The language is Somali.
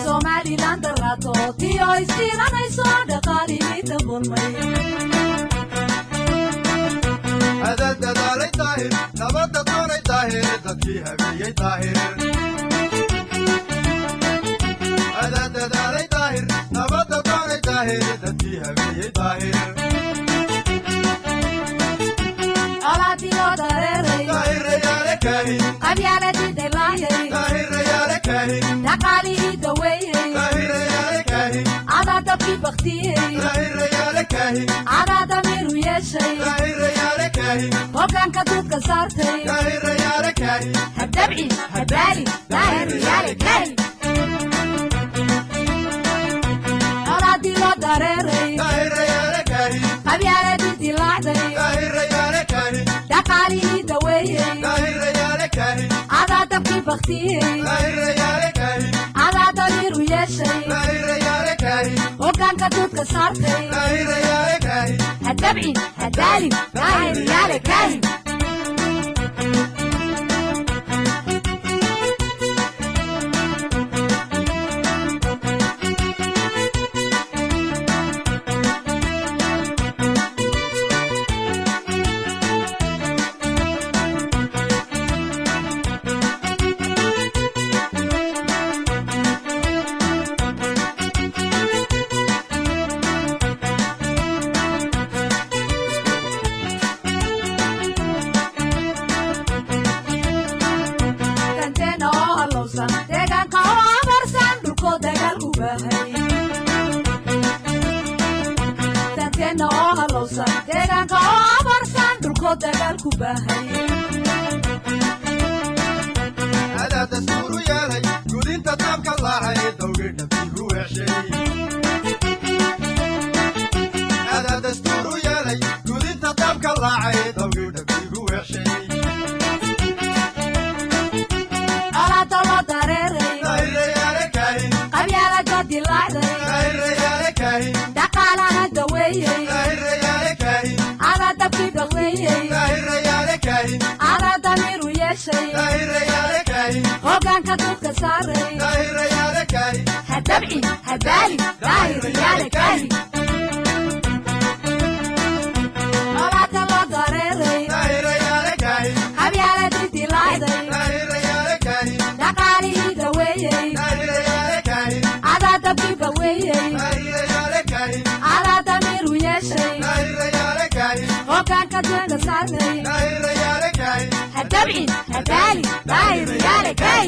Somaliland rato tiyo istiranayso dhaqaalihii daboolmay هذا الدلال طاهر نبض طول طاهر تدكي هبي طاهر هذا الدلال طاهر نبض طول طاهر تدكي هبي طاهر أولادي وداري طاهر يا لكاهي قبيلتي دلاهي طاهر يا لكاهي dhaqaalihii daweeyey طاهر يا لكاهي adaa dabkii baktiyey طاهر يا لكاهي adaa damiiru yeeshay طاهر يا لكاهي hoggaanka duudka saartay طاهر يا لكاهي habdabci habbaali daahir yaalekay olaadii loo dareeray طاهر يا لكاهي qabyaaladii dilaacday طاهر يا لكاهي dhaqaalihii daweeyey طاهر يا لكاهي adaa dabkii baktiyey طاهر يا لكاهي adaa damiiru yeeshay طاهر يا لكاهي hoggaanka duudka saartay طاهر يا لكاهي habdabci habbaali daahir yaalekay deegaanka oo abarsan dhulkoo dagaalku baahay danteena oo halowsan deegaanka oo abarsan dhulkoo dagaalku baahay هذا دستور يا لي قول انت تبقى الله دوقنا فيه وحشي هذا دستور يا لي قول انت تبقى الله دوقنا فيه وحشي olaada loo dareeray طاهر يا لكاهي qabyaalada dilaacday طاهر يا لكاهي dhaqaalana daweeyey طاهر يا لكاهي adaa dabkii daweeyey طاهر يا لكاهي adaa damiiru yeeshay طاهر يا لكاهي hoggaanka duudka saaray طاهر يا لكاهي habdabci habbaali daahir yaalekay olaada loo dareeray طاهر يا لكاهي qabyaaladii dilaacday طاهر يا لكاهي dhaqaalihii daweeyey طاهر يا لكاهي adaa dabkii daweeyey طاهر يا لكاهي adaa damiiru yeeshay طاهر يا لكاهي hoggaanka duudka saaray طاهر يا لكاهي habdabci habbaali daahir yaalekay